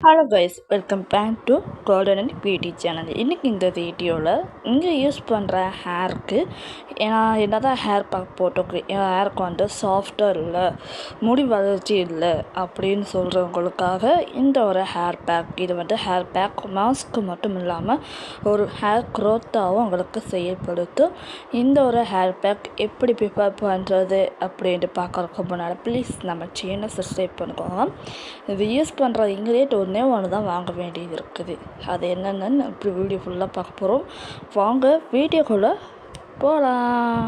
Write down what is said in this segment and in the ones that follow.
Hello guys, welcome back to golden and beauty channel. இன்றைக்கி இந்த வீடியோவில் இங்கே யூஸ் பண்ணுற ஹேருக்கு நான் என்ன தான் ஹேர் பேக் போட்டுருக்கு, என் ஹேருக்கு வந்து சாஃப்டாக இல்லை, முடி வளர்ச்சி இல்லை அப்படின்னு சொல்கிறவங்களுக்காக இந்த ஒரு ஹேர் பேக். இது வந்து ஹேர் பேக் மாஸ்க்கு மட்டும் இல்லாமல் ஒரு ஹேர் க்ரோத்தாகவும் உங்களுக்கு செயல்படுத்தும். இந்த ஒரு ஹேர் பேக் எப்படி ப்ரிப்பேர் பண்ணுறது அப்படின்ட்டு பார்க்குறதுக்கு முன்னாடி ப்ளீஸ் நம்ம சேனல் சப்ஸ்கிரைப் பண்ணிக்கோங்க. இது யூஸ் பண்ணுற இன்க்ரீடியன்ட் ஒன்று தான் வாங்க வேண்டியது இருக்குது. அது என்னென்னு இப்படி வீடியோ ஃபுல்லாக பார்க்க போகிறோம். வாங்க வீடியோக்குள்ளே போகலாம்.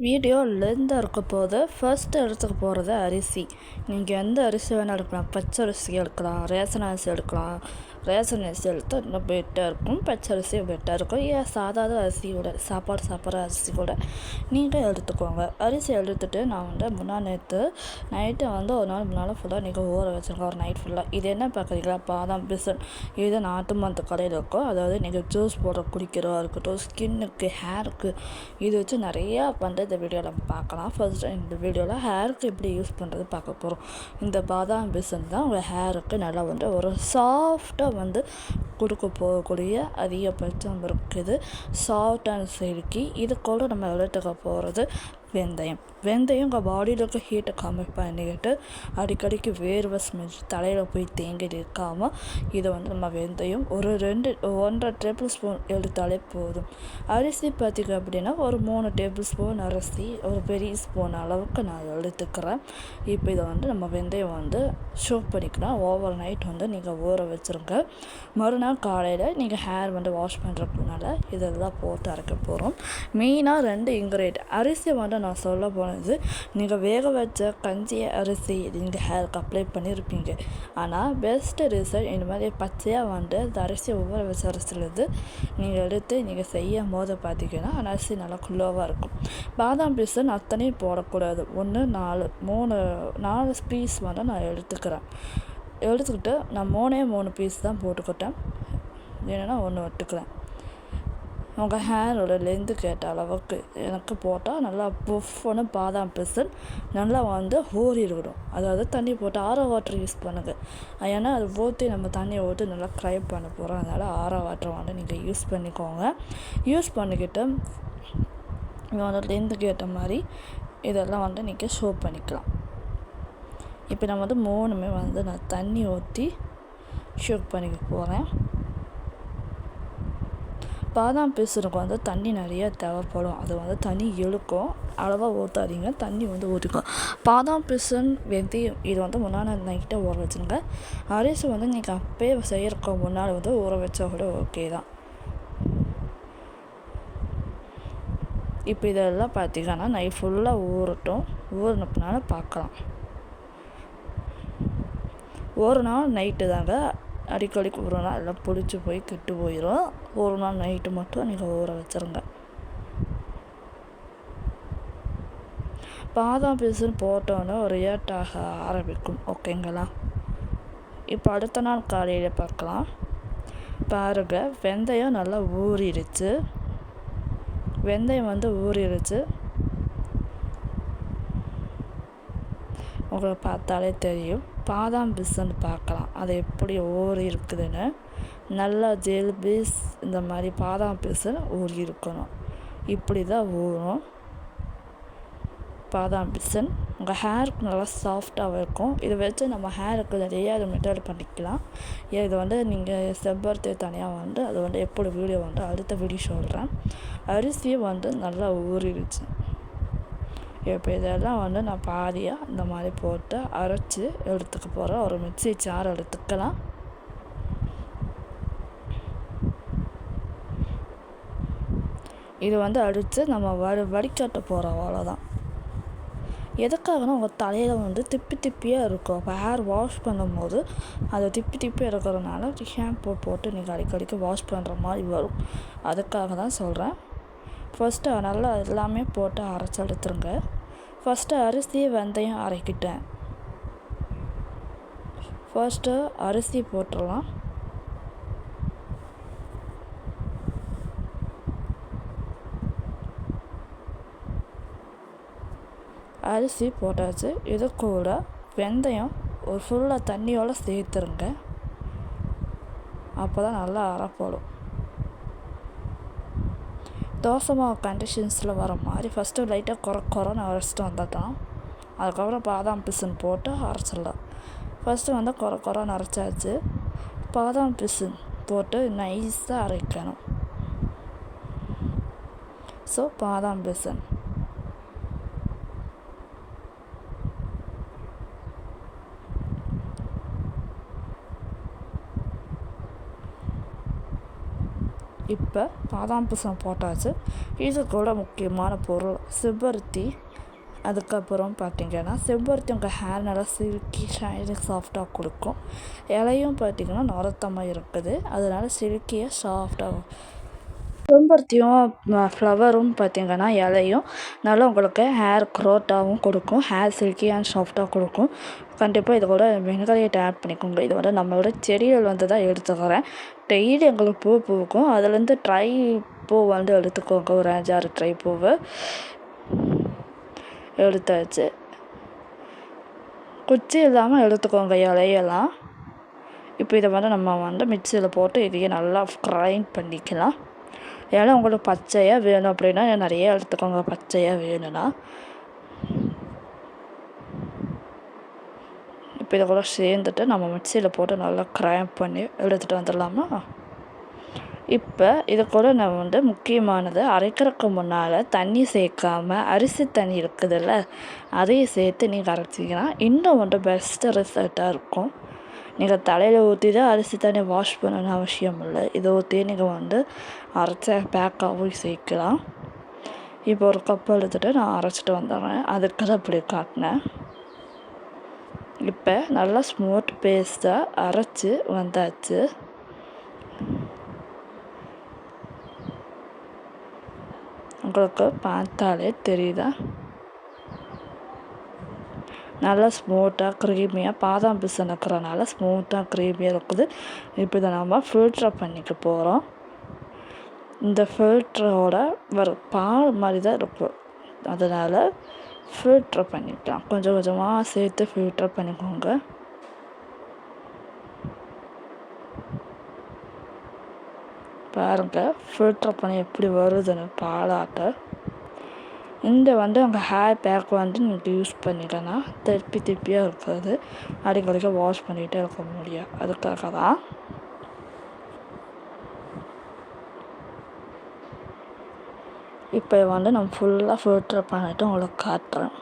வீடியோ லென்த்தாக இருக்க போது ஃபர்ஸ்ட் எடுத்துக்க போகிறது அரிசி. நீங்கள் எந்த அரிசி வேணால் எடுக்கலாம். பச்சை அரிசி எடுக்கலாம், ரேஷன் அரிசி எடுக்கலாம். ரேஷன் அரிசி எடுத்தால் இன்னும் பெட்டாக இருக்கும், பச்சை அரிசி பெட்டாக இருக்கும். ஏன் சாதாரண அரிசியோட சாப்பாடு சாப்பிட்ற அரிசி கூட நீங்கள் எடுத்துக்கோங்க. அரிசி எடுத்துகிட்டு நான் வந்து நேற்று நைட்டு வந்து ஒரு நாள் முன்னால் ஃபுல்லாக நீங்கள் ஊற வச்சுருக்கோம், ஒரு நைட் ஃபுல்லாக. இது என்ன பார்க்குறீங்களா, பாதாம் பிசன். இது நாட்டு மருந்து கடையில் இருக்கும். அதாவது நீங்கள் ஜூஸ் போட குடிக்கிறதா இருக்கட்டும், ஸ்கின்னுக்கு, ஹேருக்கு, இது வச்சு நிறையா வந்து இந்த வீடியோவில் பார்க்கலாம். ஃபர்ஸ்ட் இந்த வீடியோவில் ஹேருக்கு எப்படி யூஸ் பண்ணுறது பார்க்க போகிறோம். இந்த பாதாம் பிசன் தான் உங்கள் ஹேருக்கு நல்லா வந்து ஒரு சாஃப்டாக வந்து கொடுக்க போகக்கூடிய அதிகபட்சம் இருக்குது. Soft and silky. இது கூட நம்ம எடுத்துக்க போகிறது வெந்தயம். வெந்தயம் உங்கள் பாடியில் இருக்க ஹீட்டை கம்மி பண்ணிக்கிட்டு அடிக்கடிக்கு வேர்வை ஸ்மெல் தலையில் போய் தேங்கி இருக்காமல் இதை வந்து நம்ம வெந்தயம் ஒரு 1.5 டேபிள் ஸ்பூன் எடுத்தாலே போதும். அரிசி பார்த்திங்க அப்படின்னா ஒரு 3 டேபிள் ஸ்பூன் அரிசி ஒரு பெரிய ஸ்பூன் அளவுக்கு நான் எடுத்துக்கிறேன். இப்போ இதை வந்து நம்ம வெந்தயம் வந்து சோக் பண்ணிக்கலாம். ஓவர் நைட் வந்து நீங்கள் ஊற வச்சுருங்க. மறுநாள் காலையில் நீங்கள் ஹேர் வந்து வாஷ் பண்ணுறதுனால இதெல்லாம் போட்டு அரைக்க போகிறோம். மெயினாக 2 இன்க்ரீடியன்ட். அரிசி வந்து நான் சொல்ல போனது, நீங்கள் வேக வச்ச கஞ்சி அரிசி நீங்கள் ஹேருக்கு அப்ளை பண்ணியிருப்பீங்க. ஆனால் பெஸ்ட்டு ரிசல்ட் இந்த மாதிரி பச்சையாக வந்து அந்த அரிசி ஊற வச்ச அரிசிலேருந்து நீங்கள் எடுத்து நீங்கள் செய்யும் போது பார்த்தீங்கன்னா அந்த அரிசி நல்லா குள்ளோவாக இருக்கும். பாதாம் பீஸன் அத்தனையும் போடக்கூடாது. 4 பீஸ் வந்து நான் எடுத்துக்கிட்டு நான் 3 பீஸ் தான் போட்டுக்கிட்டேன். ஏன்னா 1 விட்டுக்கிறேன். உங்கள் ஹேரோட லென்த்து கேட்ட அளவுக்கு எனக்கு போட்டால் நல்லா புஃப்னு பாதாம் பிசன் நல்லா வந்து ஊறிடும். அதாவது தண்ணி போட்டு ஆரோ வாட்டர் யூஸ் பண்ணுங்கள். ஏன்னா அது ஊற்றி நம்ம தண்ணியை ஊற்றி நல்லா க்ரை பண்ண போகிறோம். அதனால் ஆரோ வாட்டர் வந்து நீங்கள் யூஸ் பண்ணிக்கோங்க. யூஸ் பண்ணிக்கிட்டு உங்களோட லென்த்துக்கு ஏற்ற மாதிரி இதெல்லாம் வந்து நீங்கள் ஷோ பண்ணிக்கலாம். இப்போ நான் வந்து 3மே வந்து நான் தண்ணி ஊற்றி ஷோக் பண்ணிக்க போகிறேன். பாதாம் பீசனுக்கு வந்து தண்ணி நிறைய தேவைப்படும். அது வந்து தண்ணி இழுக்கும். அளவாக ஊற்றாதீங்க, தண்ணி வந்து ஊற்றிக்கும். பாதாம் பீசன், வெந்தயம் இது வந்து முன்னாள் நைட்டை ஊற வச்சுருங்க. அரிசி வந்து நீங்கள் அப்பயே செய்யறதுக்கு முன்னாடி வந்து ஊற வச்சா கூட ஓகே தான். இப்போ இதெல்லாம் பார்த்திங்கன்னா நைட் ஃபுல்லாக ஊறட்டும். ஊறினப்புனால பார்க்கலாம். ஒரு நாள் நைட்டு தாங்க, அடிக்கடிக்கு ஒரு நாள் எல்லாம் புளிச்சு போய் கெட்டு போயிடும். ஒரு நாள் நைட்டு மட்டும் நீங்கள் ஊற வச்சுருங்க. பாதாம் பீஸுன்னு போட்டோன்னே ஒரு ஏட்டாக ஆரம்பிக்கும். ஓகேங்களா? இப்போ அடுத்த நாள் காலையில் பார்க்கலாம். பாருங்கள், வெந்தயம் நல்லா ஊறிடுச்சு. வெந்தயம் வந்து ஊறிடுச்சு. உங்களுக்கு பார்த்தாலே தெரியும். பாதாம் பிசன் பார்க்கலாம் அது எப்படி ஊறி இருக்குதுன்னு. நல்லா ஜெல் பீஸ் இந்த மாதிரி பாதாம் பிசன் ஊறி இருக்கணும். இப்படி தான் ஊறும் பாதாம் பிசன். உங்கள் ஹேருக்கு நல்லா சாஃப்டாக இருக்கும். இதை வச்சு நம்ம ஹேருக்கு நிறைய மெத்தட் பண்ணிக்கலாம். இது வந்து நீங்கள் செம்பருத்தி தனியாக வந்து அது வந்து எப்படி வீடியோ வந்து அடுத்த வீடியோ சொல்கிறேன். அரிசியை வந்து நல்லா ஊறிடுச்சு. இப்போ இதெல்லாம் வந்து நான் பாதியாக இந்த மாதிரி போட்டு அரைச்சி எடுத்துக்க போகிறேன். ஒரு மிக்ஸி ஜார் எடுத்துக்கலாம். இது வந்து அடித்து நம்ம வடிகட்ட போகிறோம், அவ்வளோதான். எதுக்காகனா உங்கள் தலையில் வந்து திப்பியாக இருக்கும். இப்போ ஹேர் வாஷ் பண்ணும்போது அதை திப்பியாக இருக்கிறதுனால ஷாம்பு போட்டு நீங்கள் அடிக்கடிக்கு வாஷ் பண்ணுற மாதிரி வரும். அதுக்காக தான் சொல்கிறேன். ஃபஸ்ட்டு நல்லா எல்லாமே போட்டு அரைச்சி எடுத்துருங்க. ஃபஸ்ட்டு அரிசி வெந்தயம் அரைக்கிட்டேன். ஃபர்ஸ்ட்டு அரிசி போட்டுடலாம். அரிசி போட்டாச்சு. இது கூட வெந்தயம் ஒரு ஃபுல்லாக தண்ணியோடு சேர்த்துருங்க. அப்போ தான் நல்லா அரைப்படும். தோசை மாவு கண்டிஷன்ஸில் வர மாதிரி ஃபஸ்ட்டு லைட்டாக குறைன்னு அரைச்சிட்டு வந்துட்டோம். அதுக்கப்புறம் பாதாம் பிசின் போட்டு அரைச்சிடலாம். ஃபஸ்ட்டு வந்து குறைன்னு அரைச்சாச்சு. பாதாம் பிசின் போட்டு நைஸாக அரைக்கணும். ஸோ பாதாம் பிசின் இப்போ பாதாம் பிசின் போட்டாச்சு. இது கூட முக்கியமான பொருள் செம்பருத்தி. அதுக்கப்புறம் பார்த்திங்கன்னா செம்பருத்தி உங்கள் ஹேர் நல்லா சில்கி ஷைனிங் சாஃப்டாக கொடுக்கும். இலையும் பார்த்திங்கன்னா நொரத்தமாக இருக்குது, அதனால சில்கியாக சாஃப்டாக. செம்பருத்தியும் ஃப்ளவரும் பார்த்திங்கன்னா இலையும் நல்லா உங்களுக்கு ஹேர் க்ரோத்தாகவும் கொடுக்கும், ஹேர் சில்கி அண்ட் சாஃப்டாக கொடுக்கும். கண்டிப்பாக இது கூட வெங்காயத்தை ஆட் பண்ணிக்கோங்க. இது வந்து நம்மளோட செடிகள் வந்து தான் எடுத்துக்கிறேன். டெய்லி எங்களுக்கு பூ பூக்கும், அதுலேருந்து ட்ரை பூ வந்து எடுத்துக்கோங்க. ஒரு 5-6 ட்ரை பூவை எடுத்தாச்சு. குச்சி இல்லாமல் எடுத்துக்கோங்க இலையெல்லாம். இப்போ இதை வந்து நம்ம வந்து மிக்சியில் போட்டு இதையே நல்லா கிரைண்ட் பண்ணிக்கலாம். ஏன்னா உங்களுக்கு பச்சையாக வேணும் அப்படின்னா நிறைய எடுத்துக்கோங்க, பச்சையாக வேணும்னா. இப்போ இதை கூட சேர்ந்துட்டு நம்ம மிக்சியில் போட்டு நல்லா கிரைண்ட் பண்ணி எடுத்துகிட்டு வந்துடலாமா. இப்போ இது கூட நம்ம வந்து முக்கியமானது, அரைக்கிறதுக்கு முன்னால் தண்ணி சேர்க்காமல் அரிசி தண்ணி இருக்குதுல்ல, அதையும் சேர்த்து நீங்கள் அரைச்சிங்கன்னா இன்னும் வந்து பெஸ்ட்டு ரிசல்ட்டாக இருக்கும். நீங்கள் தலையில் ஊற்றி தான் அரிசி தண்ணி வாஷ் பண்ணணும்னு அவசியம் இல்லை. இதை ஊற்றி நீங்கள் வந்து அரைச்ச பேக்காகவும் சேர்க்கலாம். இப்போ ஒரு கப் எடுத்துகிட்டு நான் அரைச்சிட்டு வந்துடுறேன், அதுக்கு தான் இப்படி காட்டினேன். இப்போ நல்லா ஸ்மூத் பேஸ்ட்டாக அரைச்சி வந்தாச்சு. உங்களுக்கு பார்த்தாலே தெரியுதா, நல்லா ஸ்மூத்தாக க்ரீமியாக பாதாம் பிசின் இருக்கிறனால ஸ்மூத்தாக க்ரீமியாக இருக்குது. இப்போ இதை நம்ம ஃபில்ட்ரு பண்ணிக்க போகிறோம். இந்த ஃபில்ட்ரோட வர பால் மாதிரி தான் இருக்கும், அதனால் ஃபில்ட்ரு பண்ணிக்கலாம். கொஞ்சம் கொஞ்சமாக சேர்த்து ஃபில்ட்ரு பண்ணிக்கோங்க. பாருங்கள் ஃபில்ட்ரு பண்ணி எப்படி வருதுன்னு பாலாட்ட. இந்த வந்து உங்கள் ஹேர் பேக் வந்து நீங்கள் யூஸ் பண்ணிட்டேன்னா திருப்பியாக இருக்காது, அடிக்கடிக்க வாஷ் பண்ணிகிட்டே இருக்க முடியும். அதுக்காக தான். இப்போ வந்து நம்ம ஃபுல்லாக ஃபில்ட்ரு பண்ணிவிட்டு உங்களுக்கு காட்டுறேன்.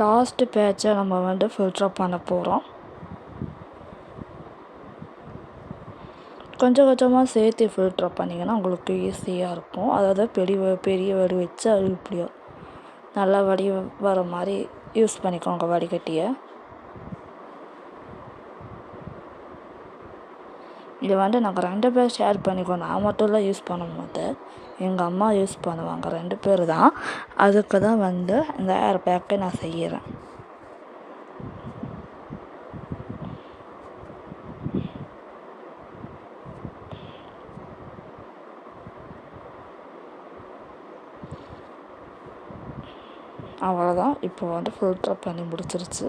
லாஸ்ட்டு பேட்சை நம்ம வந்து ஃபில்ட்ரு பண்ண போகிறோம். கொஞ்சம் கொஞ்சமாக சேர்த்து ஃபில்ட்ரு பண்ணிங்கன்னா உங்களுக்கு ஈஸியாக இருக்கும். அதாவது பெரிய வடி வச்சு அது இப்படியோ நல்லா வடி வர மாதிரி யூஸ் பண்ணிக்கோங்க வடிகட்டியை. இது வந்து நாங்கள் 2 பேர் ஷேர் பண்ணிக்குவோம். நான் மட்டும்லாம் யூஸ் பண்ண மாட்டேன், எங்கள் அம்மா யூஸ் பண்ணுவாங்க. 2 பேர் தான். அதுக்கு தான் வந்து இந்த ஹேர் பேக்கை நான் செய்கிறேன். அவ்வளோதான். இப்போ வந்து ஃபில்ட்ரு பண்ணி முடிச்சிருச்சு.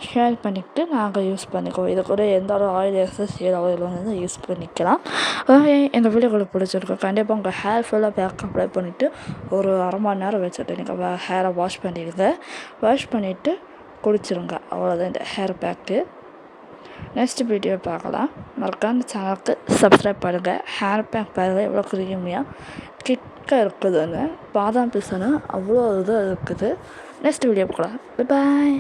ஷேர் பண்ணிக்கிட்டு நாங்கள் யூஸ் பண்ணிக்குவோம். இதை கூட எந்த ஒரு ஆயில் எசன்சியல் ஆயில் வந்து யூஸ் பண்ணிக்கலாம். எங்கள் வீடியோ உங்களுக்கு பிடிச்சிருக்கோம். கண்டிப்பாக உங்கள் ஹேர் ஃபுல்லாக பேக் அப்ளை பண்ணிவிட்டு ஒரு 1/2 மணி நேரம் வச்சுட்டு நீங்கள் ஹேரை வாஷ் பண்ணிடுங்க. வாஷ் பண்ணிவிட்டு குளிச்சிருங்க. அவ்வளோதான் இந்த ஹேர் பேக்கு. நெக்ஸ்ட் வீடியோ பார்க்கலாம். மறக்காம சேனலுக்கு சப்ஸ்கிரைப் பண்ணுங்கள். ஹேர் பேக் பாருங்கள் எவ்வளோ க்ரீமியாக கிக்காக இருக்குதுன்னு. பாதாம் பிசின்னு அவ்வளோ இது இருக்குது. நெக்ஸ்ட் வீடியோ பார்க்கலாம். பாய்.